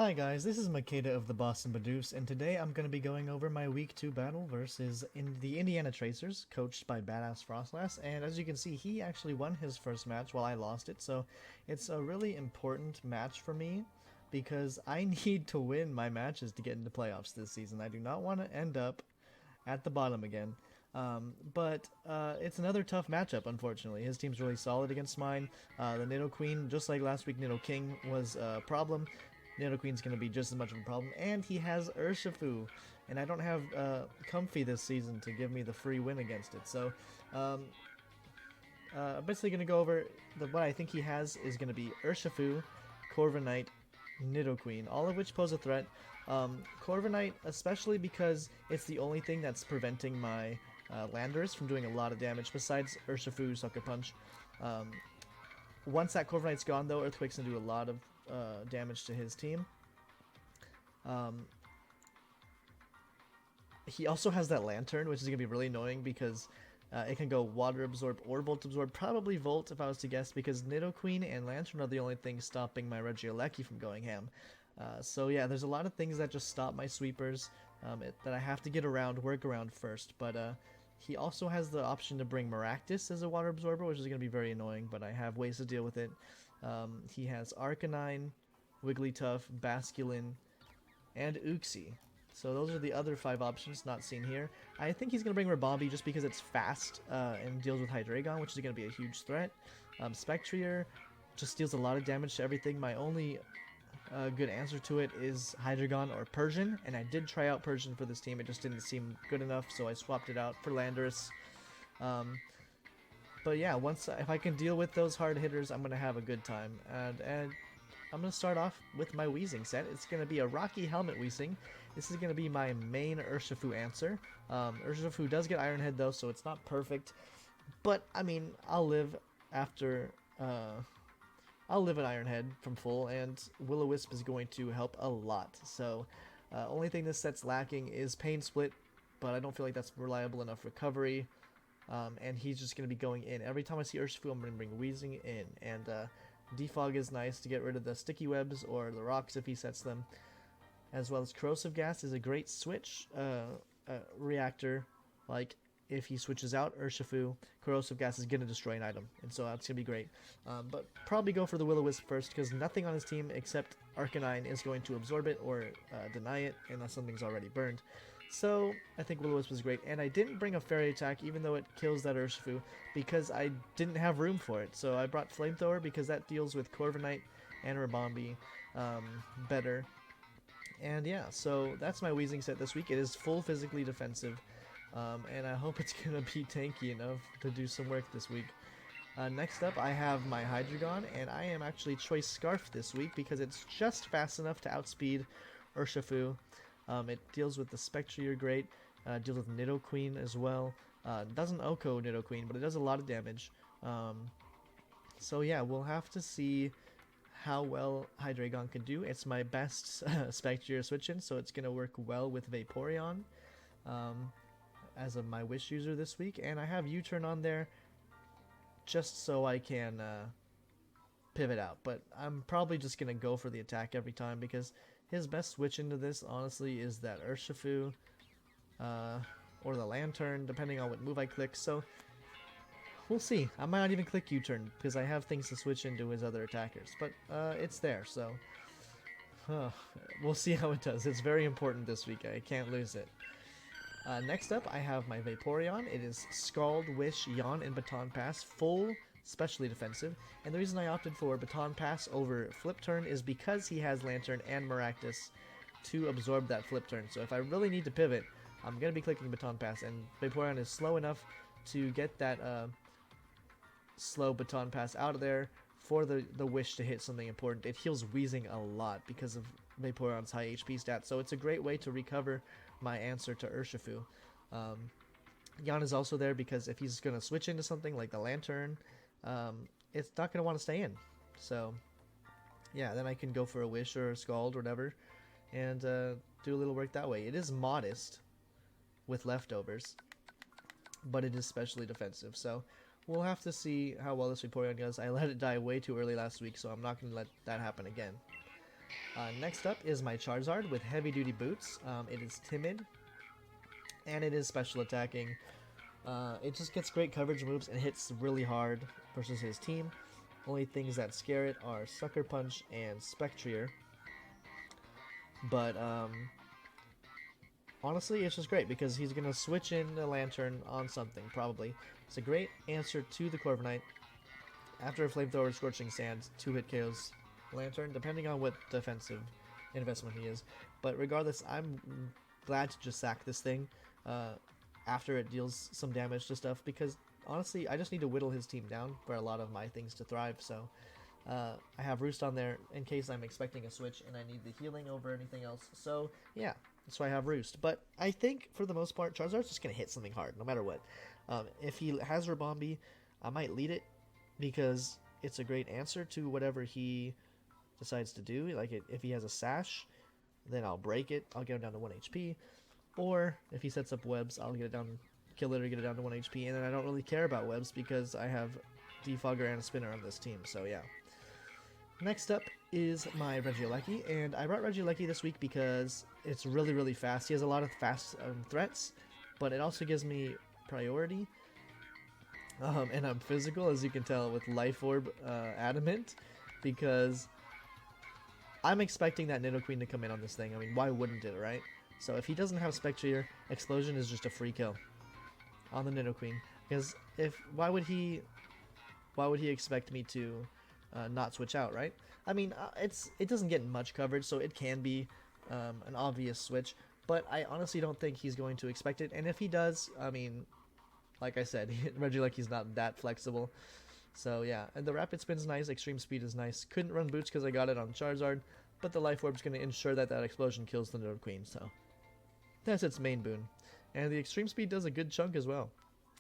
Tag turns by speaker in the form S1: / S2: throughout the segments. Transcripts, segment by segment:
S1: Hi guys, this is Makeda of the Boston Bidoofs, and today I'm going to be going over my Week 2 battle versus the Indiana Tracers, coached by Badass Frostlass, and as you can see, he actually won his first match while I lost it, so it's a really important match for me, because I need to win my matches to get into playoffs this season. I do not want to end up at the bottom again. But it's another tough matchup, unfortunately. His team's really solid against mine. The Nido Queen, just like last week, Nido King was a problem. Nido Queen's going to be just as much of a problem. And he has Urshifu, and I don't have Comfy this season to give me the free win against it. So, I'm basically going to go over what I think he has is going to be Urshifu, Corviknight, Nidoqueen, all of which pose a threat. Corviknight, especially because it's the only thing that's preventing my Landorus from doing a lot of damage, besides Urshifu, Sucker Punch. Once that Corviknight's gone, though, Earthquake's going to do a lot of damage to his team. He also has that Lantern, which is going to be really annoying because it can go Water Absorb or Volt Absorb. Probably Volt, if I was to guess, because Nidoqueen and Lantern are the only things stopping my Regieleki from going ham. So yeah, there's a lot of things that just stop my sweepers that I have to get around, work around first. But he also has the option to bring Maractus as a Water Absorber, which is going to be very annoying, but I have ways to deal with it. He has Arcanine, Wigglytuff, Basculin, and Uxie. So those are the other 5 options not seen here. I think he's going to bring Ribombee just because it's fast and deals with Hydreigon, which is going to be a huge threat. Spectrier just deals a lot of damage to everything. My only good answer to it is Hydreigon or Persian, and I did try out Persian for this team. It just didn't seem good enough, so I swapped it out for Landorus. But yeah, if I can deal with those hard hitters, I'm going to have a good time. And I'm going to start off with my Weezing set. It's going to be a Rocky Helmet Weezing. This is going to be my main Urshifu answer. Urshifu does get Iron Head though, so it's not perfect. But, I mean, I'll live after... I'll live an Iron Head from full, and Will-O-Wisp is going to help a lot. So, only thing this set's lacking is Pain Split, but I don't feel like that's reliable enough recovery. And he's just going to be going in. Every time I see Urshifu, I'm going to bring Weezing in. And Defog is nice to get rid of the sticky webs or the rocks if he sets them. As well as Corrosive Gas is a great switch reactor. Like, if he switches out Urshifu, Corrosive Gas is going to destroy an item. And so that's going to be great. But probably go for the Will-O-Wisp first, because nothing on his team except Arcanine is going to absorb it or deny it unless something's already burned. So I think Will-O-Wisp was great. And I didn't bring a Fairy Attack, even though it kills that Urshifu, because I didn't have room for it. So I brought Flamethrower because that deals with Corviknight and Ribombee better. And yeah, so that's my Weezing set this week. It is full physically defensive. And I hope it's going to be tanky enough to do some work this week. Next up, I have my Hydreigon, and I am actually Choice Scarf this week because it's just fast enough to outspeed Urshifu. It deals with the Spectrier great, deals with Nidoqueen as well. Doesn't OHKO Nidoqueen, but it does a lot of damage. So yeah, we'll have to see how well Hydreigon can do. It's my best Spectrier switch-in, so it's going to work well with Vaporeon. As my Wish user this week, and I have U-turn on there just so I can pivot out, but I'm probably just gonna go for the attack every time because his best switch into this honestly is that Urshifu or the Lantern, depending on what move I click. So we'll see. I might not even click U-turn because I have things to switch into his other attackers, but it's there, so we'll see how it does. It's very important this week. I can't lose it. Next up, I have my Vaporeon. It is Scald, Wish, Yawn, and Baton Pass, full specially defensive. And the reason I opted for Baton Pass over Flip Turn is because he has Lantern and Maractus to absorb that Flip Turn. So if I really need to pivot, I'm going to be clicking Baton Pass. And Vaporeon is slow enough to get that slow Baton Pass out of there for the Wish to hit something important. It heals Weezing a lot because of Vaporeon's high HP stats. So it's a great way to recover my answer to Urshifu. Yawn is also there because if he's going to switch into something like the Lantern, it's not going to want to stay in. So, yeah, then I can go for a Wish or a Scald or whatever and do a little work that way. It is modest with leftovers, but it is specially defensive. So, we'll have to see how well this Vaporeon does. I let it die way too early last week, so I'm not going to let that happen again. Next up is my Charizard with heavy duty boots. It is timid, and it is special attacking. It just gets great coverage moves and hits really hard versus his team. Only things that scare it are Sucker Punch and Spectrier. But honestly, it's just great because he's going to switch in a Lantern on something, probably. It's a great answer to the Corviknight. After a Flamethrower, Scorching Sands, 2-hit KOs Lantern, depending on what defensive investment he is. But regardless, I'm glad to just sack this thing after it deals some damage to stuff, because honestly, I just need to whittle his team down for a lot of my things to thrive. So I have Roost on there in case I'm expecting a switch and I need the healing over anything else. So yeah, that's why I have Roost. But I think for the most part, Charizard's just going to hit something hard no matter what. If he has Ribombee, I might lead it because it's a great answer to whatever he decides to do. Like if he has a Sash, then I'll break it. I'll get him down to 1 HP. Or if he sets up webs, I'll get it down, kill it, or get it down to 1 HP. And then I don't really care about webs because I have Defogger and a Spinner on this team. So yeah. Next up is my Regieleki, and I brought Regieleki this week because it's really, really fast. He has a lot of fast threats, but it also gives me priority. And I'm physical, as you can tell, with Life Orb Adamant, because I'm expecting that Nidoqueen to come in on this thing. I mean, why wouldn't it, right? So if he doesn't have Spectrier, Explosion is just a free kill on the Nidoqueen. Because why would he expect me to not switch out, right? I mean, it doesn't get much coverage, so it can be an obvious switch, but I honestly don't think he's going to expect it. And if he does, I mean, like I said, Regieleki's not that flexible. So yeah, and the Rapid Spin's nice, Extreme Speed is nice. Couldn't run Boots because I got it on Charizard, but the Life Orb's going to ensure that Explosion kills the Nidoqueen, so that's its main boon. And the Extreme Speed does a good chunk as well.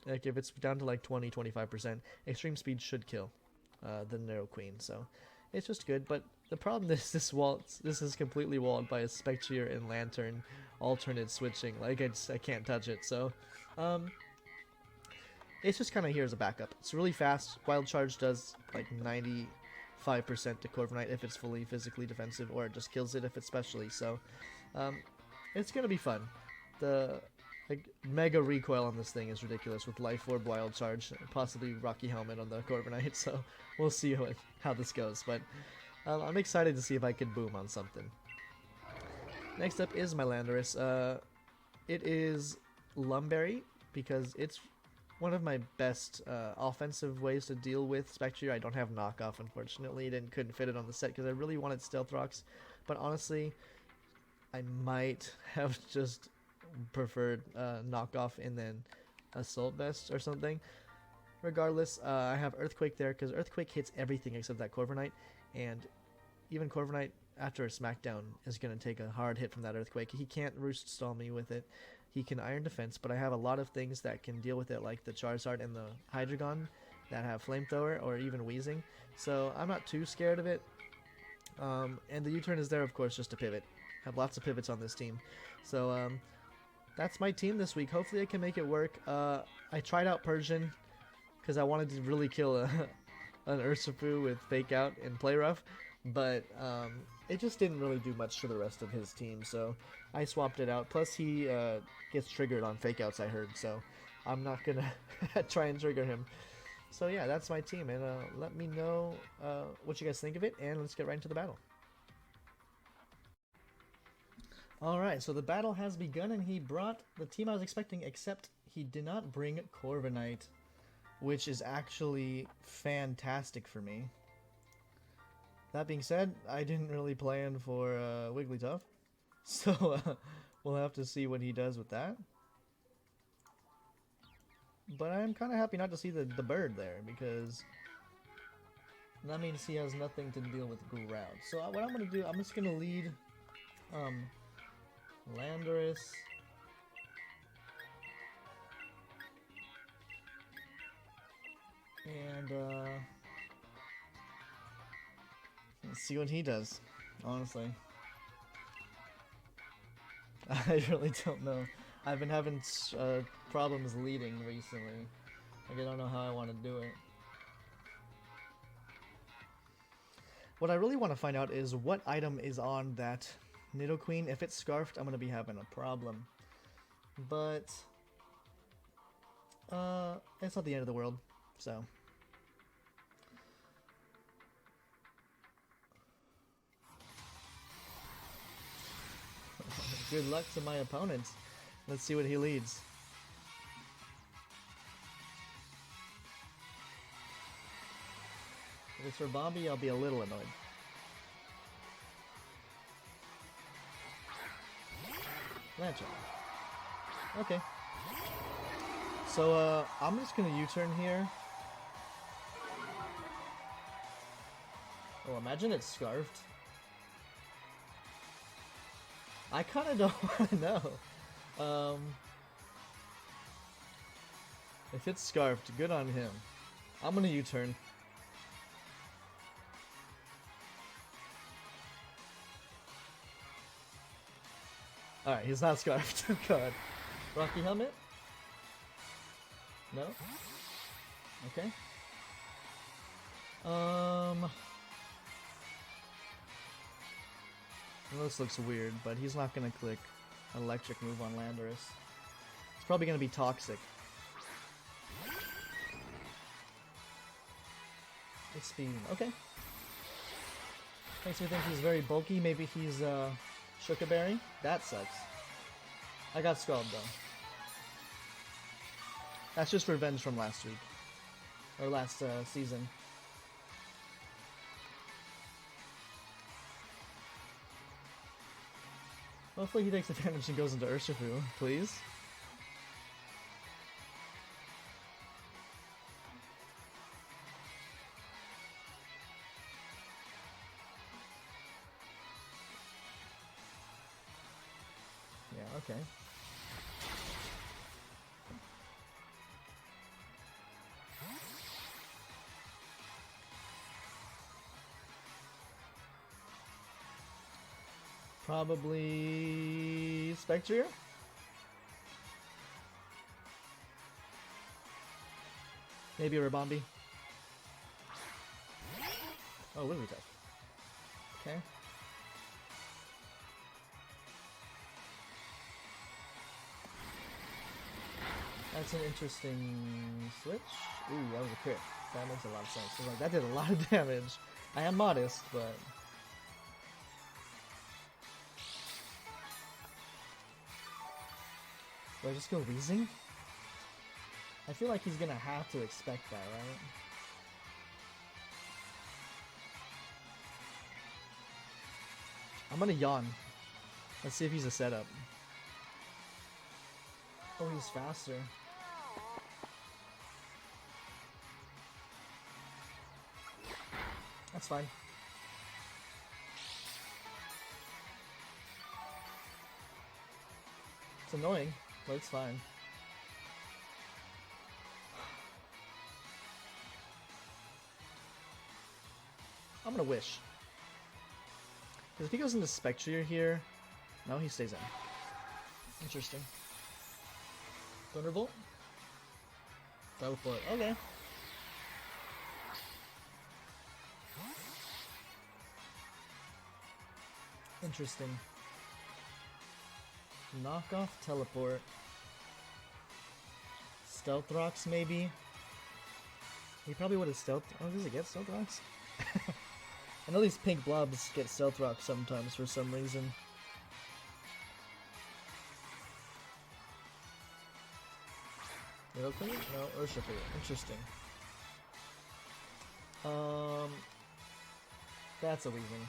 S1: Like if it's down to like 20-25%, Extreme Speed should kill the Nidoqueen, so it's just good. But the problem is this is completely walled by a Spectrier and Lantern alternate switching. Like I can't touch it, so it's just kind of here as a backup. It's really fast. Wild Charge does like 95% to Corviknight if it's fully physically defensive, or it just kills it if it's specially. So it's gonna be fun. The mega recoil on this thing is ridiculous with Life Orb, Wild Charge, possibly Rocky Helmet on the Corviknight, so we'll see how this goes, but I'm excited to see if I can boom on something. Next up is my Landorus. It is Lumberry, because it's one of my best offensive ways to deal with Spectrier. I don't have knockoff, unfortunately, couldn't fit it on the set because I really wanted Stealth Rocks, but honestly, I might have just preferred knockoff and then Assault Vest or something. Regardless, I have Earthquake there because Earthquake hits everything except that Corviknight, and even Corviknight after a Smackdown is going to take a hard hit from that Earthquake. He can't Roost Stall me with it. He can Iron Defense, but I have a lot of things that can deal with it, like the Charizard and the Hydreigon that have Flamethrower or even Wheezing, so I'm not too scared of it. And the U-turn is there, of course, just to pivot. I have lots of pivots on this team, so that's my team this week. Hopefully I can make it work. I tried out Persian because I wanted to really kill an Urshifu with Fake Out and Play Rough, but it just didn't really do much to the rest of his team, so I swapped it out. Plus he gets triggered on Fake Outs, I heard, so I'm not gonna try and trigger him. So yeah, that's my team, and let me know what you guys think of it, and let's get right into the battle. Alright, so the battle has begun, and he brought the team I was expecting, except he did not bring Corviknight, which is actually fantastic for me. That being said, I didn't really plan for Wigglytuff, so we'll have to see what he does with that. But I'm kind of happy not to see the bird there, because that means he has nothing to deal with ground. So what I'm going to do, I'm just going to lead Landorus. And let's see what he does, honestly. I really don't know. I've been having problems leading recently. Like, I don't know how I want to do it. What I really want to find out is what item is on that Nidoqueen. If it's scarfed, I'm going to be having a problem. But it's not the end of the world, so. Good luck to my opponent. Let's see what he leads. If it's for Bombi, I'll be a little annoyed. Lantern. Okay. So, I'm just gonna U-turn here. Oh, imagine it's scarfed. I kinda don't wanna know. If it's scarfed, good on him. I'm gonna U-turn. Alright, he's not scarfed. God. Rocky helmet? No? Okay. This looks weird, but he's not gonna click an electric move on Landorus. It's probably gonna be toxic. It's speed. Okay. Makes me think he's very bulky. Maybe he's Shookaberry. That sucks. I got Scald though. That's just revenge from last week. Or last season. Hopefully he takes advantage and goes into Urshifu, please. Yeah, okay. Probably Spectrier? Maybe a Rabombi. Oh, Wigglytuff. Okay. That's an interesting switch. Ooh, that was a crit. That makes a lot of sense. So, like, that did a lot of damage. I am modest, but... Do I just go Weezing? I feel like he's gonna have to expect that, right? I'm gonna yawn. Let's see if he's a setup. Oh, he's faster. That's fine. It's annoying, but it's fine. I'm gonna wish. Because if he goes into Spectrier here... No, he stays in. Interesting. Thunderbolt? Teleport. Okay. Interesting. Knockoff teleport. Stealth rocks maybe? He probably would have stealth. Oh, does it get stealth rocks? I know these pink blobs get stealth rocks sometimes for some reason. Okay, no, Urshifu. Interesting. That's a Weezing.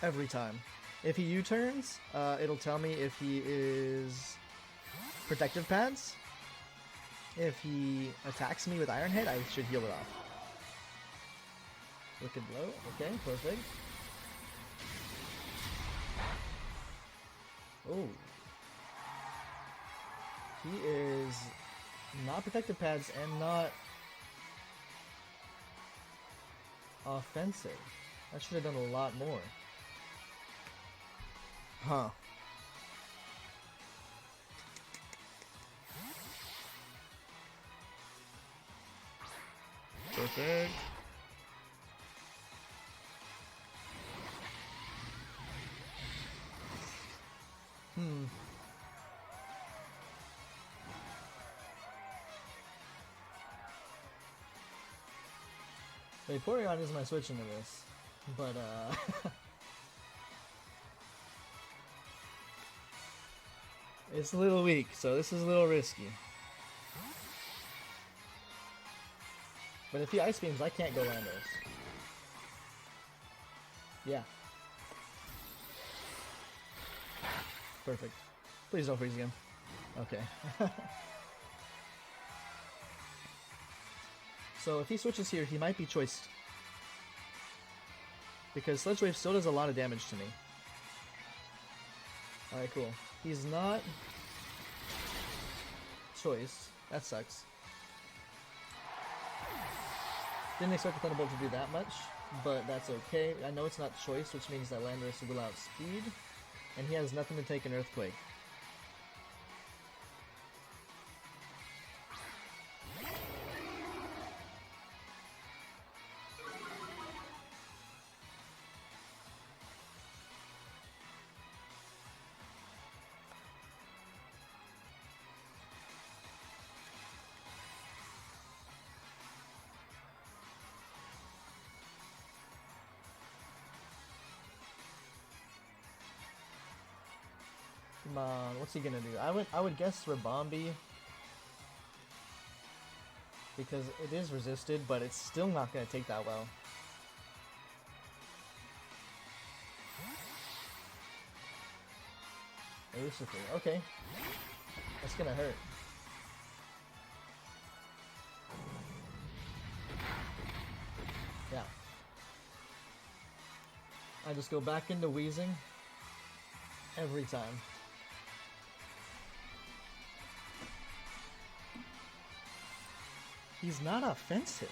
S1: Every time. If he U-turns, it'll tell me if he is protective pads. If he attacks me with Iron Head, I should heal it off. Wicked Blow. Okay, perfect. Oh. He is not protective pads and not offensive. I should have done a lot more. Huh. Perfect. Vaporeon is my switch into this, but it's a little weak, so this is a little risky. But if he Ice Beams, I can't go Landorus. Yeah. Perfect. Please don't freeze again. Okay. So if he switches here, he might be choiced. Because Sledge Wave still does a lot of damage to me. Alright, cool. He's not choice. That sucks. Didn't expect the Thunderbolt to do that much, but that's okay. I know it's not choice, which means that Landorus will outspeed, and he has nothing to take an Earthquake. Come on, what's he gonna do? I would guess Rabombi, because it is resisted, but it's still not gonna take that well. Lucifer, okay. That's gonna hurt. Yeah. I just go back into wheezing every time. He's not offensive.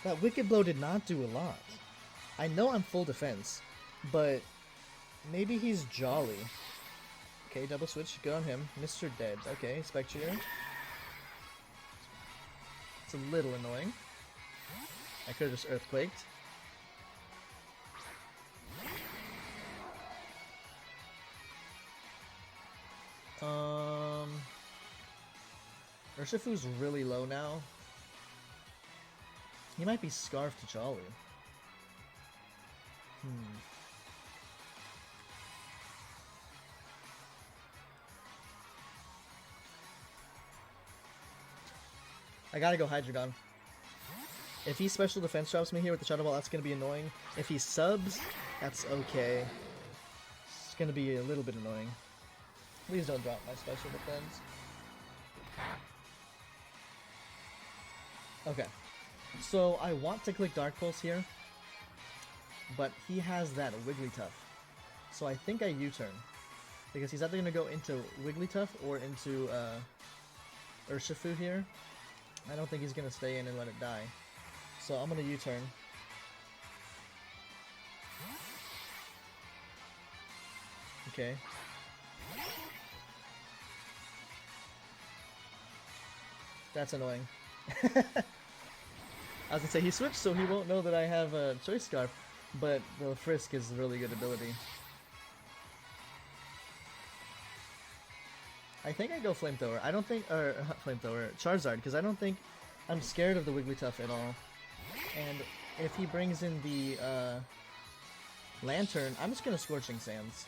S1: That Wicked Blow did not do a lot. I know I'm full defense, but maybe he's jolly. Okay, double switch, good on him. Mr. Dead. Okay, Spectrier. It's a little annoying. I could have just Earthquaked. Urshifu's really low now. He might be Scarf to Jolly. I gotta go Hydreigon. If he special defense drops me here with the Shadow Ball, that's gonna be annoying. If he subs, that's okay. It's gonna be a little bit annoying. Please don't drop my special defense. Okay. So I want to click Dark Pulse here, but he has that Wigglytuff. So I think I U-turn, because he's either going to go into Wigglytuff or into Urshifu here. I don't think he's going to stay in and let it die. So I'm going to U-turn. Okay. That's annoying. I was gonna say he switched, so he won't know that I have a Choice Scarf, but the Frisk is a really good ability. I think I go Flamethrower. I don't think, or Flamethrower, Charizard, because I don't think I'm scared of the Wigglytuff at all. And if he brings in the Lantern, I'm just gonna Scorching Sands.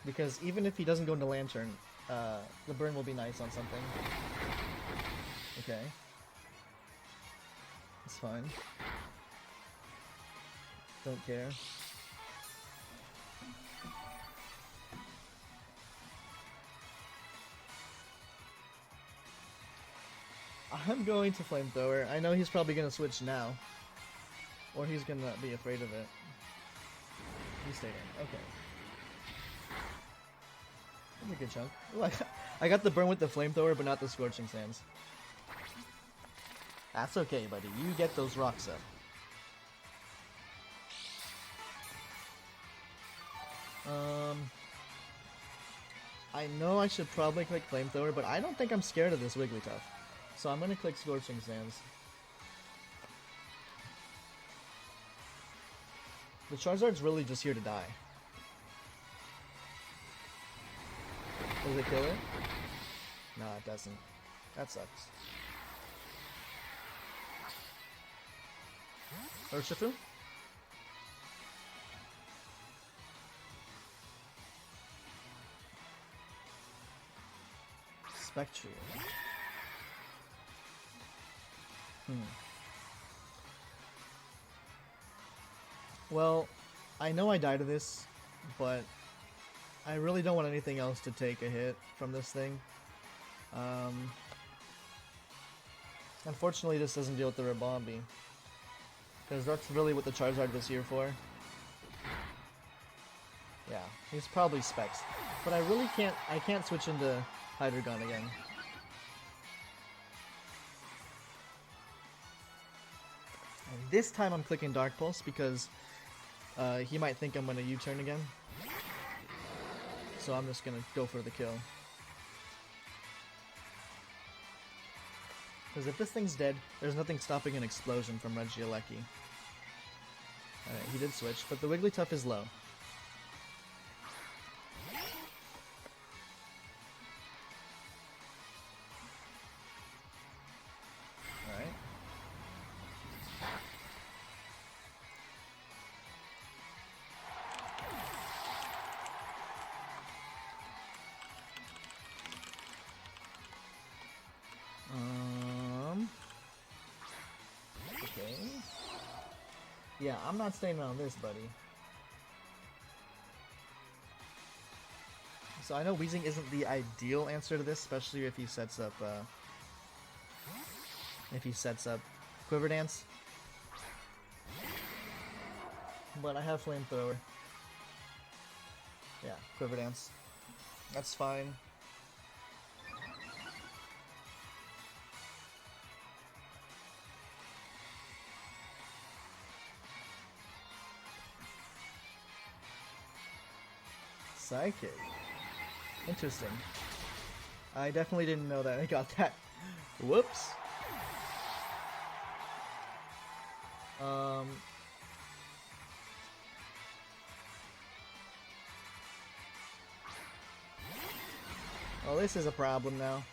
S1: Because even if he doesn't go into Lantern, the burn will be nice on something. Okay. It's fine. Don't care. I'm going to Flamethrower. I know he's probably going to switch now. Or he's going to be afraid of it. He stayed in. Okay. That's a good chunk. Ooh, I got the burn with the Flamethrower, but not the Scorching Sands. That's okay, buddy. You get those rocks up. I know I should probably click Flamethrower, but I don't think I'm scared of this Wigglytuff. So I'm gonna click Scorching Sands. The Charizard's really just here to die. Does it kill it? No, it doesn't. That sucks. Urshifu? Spectrier. Well, I know I died to this, but I really don't want anything else to take a hit from this thing. Unfortunately, this doesn't deal with the Ribombee, because that's really what the Charizard was here for. Yeah, he's probably Specs, but I really can't. I can't switch into Hydreigon again. And this time I'm clicking Dark Pulse because he might think I'm going to U-turn again. So I'm just going to go for the kill. Because if this thing's dead, there's nothing stopping an explosion from Regieleki. Alright, he did switch, but the Wigglytuff is low. Alright. Okay. Yeah, I'm not staying around this, buddy. So I know Weezing isn't the ideal answer to this, especially if he sets up Quiver Dance. But I have Flamethrower. Yeah, Quiver Dance. That's fine. Psychic. Interesting. I definitely didn't know that I got that. Whoops. Well, this is a problem now.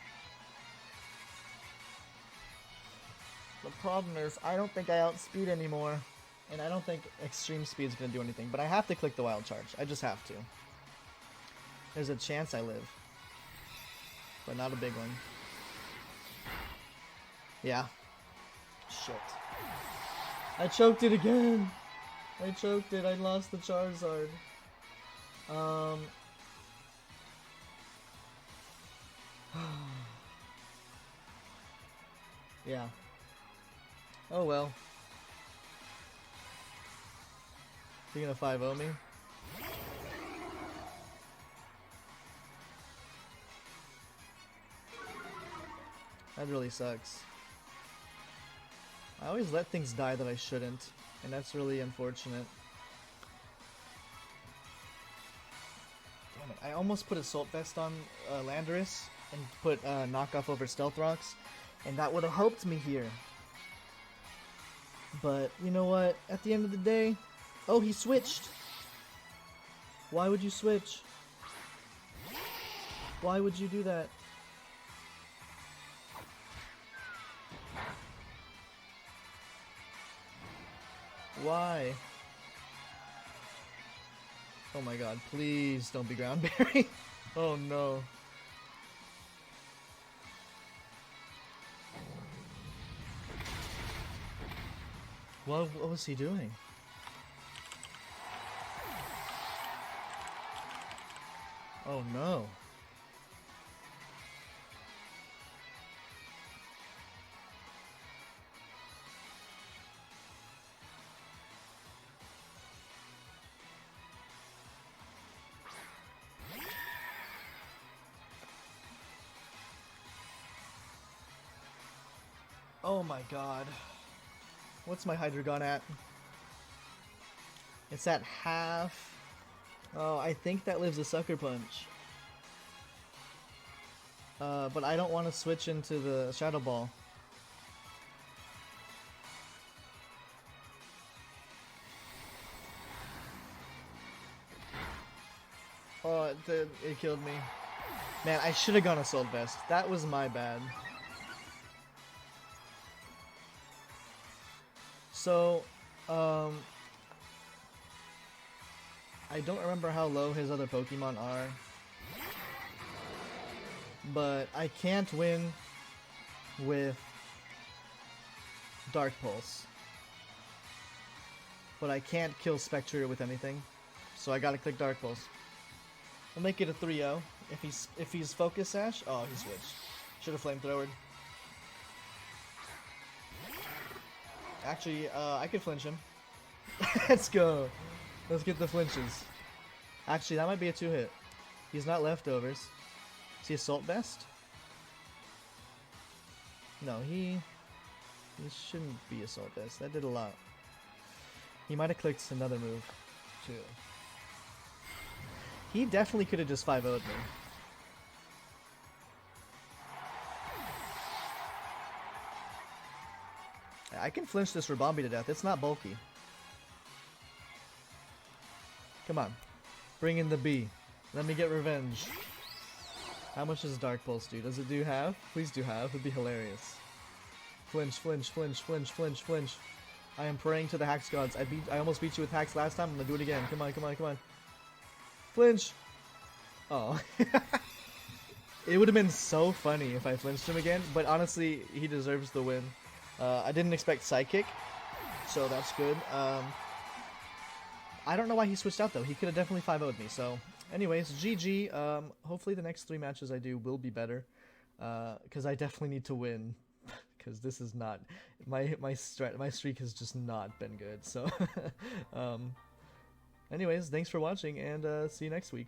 S1: The problem is, I don't think I outspeed anymore. And I don't think Extreme Speed is going to do anything. But I have to click the Wild Charge. I just have to. There's a chance I live. But not a big one. Yeah. Shit. I choked it again! I choked it. I lost the Charizard. Yeah. Oh well. You're gonna 5-0 me? That really sucks. I always let things die that I shouldn't, and that's really unfortunate. Damn it, I almost put Assault Vest on Landorus and put Knockoff over Stealth Rocks, and that would have helped me here. But, you know what, at the end of the day... Oh, he switched! Why would you switch? Why would you do that? Why? Oh my god, please don't be Ground Berry. Oh no. What was he doing? Oh no. Oh my god. What's my Hydreigon at? It's at half. Oh, I think that lives a Sucker Punch. But I don't want to switch into the Shadow Ball. Oh, it killed me. Man, I should have gone Assault Vest. That was my bad. So, I don't remember how low his other Pokemon are. But I can't win with Dark Pulse. But I can't kill Spectrier with anything. So I gotta click Dark Pulse. We'll make it a 3-0. If he's Focus Sash, oh, he switched. Should have Flamethrowered. Actually, I could flinch him. Let's go. Let's get the flinches. Actually, that might be a 2-hit. He's not leftovers. Is he Assault Vest? No, he shouldn't be Assault Vest. That did a lot. He might have clicked another move, too. He definitely could have just 5-0'd me. I can flinch this Rabombi to death. It's not bulky. Come on. Bring in the B. Let me get revenge. How much does Dark Pulse do? Does it do half? Please do half. It'd be hilarious. Flinch, flinch, flinch, flinch, flinch, flinch. I am praying to the Hacks gods. I almost beat you with Hacks last time. I'm gonna do it again. Come on, come on, come on. Flinch! Oh. It would have been so funny if I flinched him again, but honestly, he deserves the win. I didn't expect Psychic, so that's good. I don't know why he switched out, though. He could have definitely 5-0'd me, so... Anyways, GG. Hopefully the next 3 matches I do will be better, because I definitely need to win, because this is not... My streak has just not been good, so... Anyways, thanks for watching, and see you next week.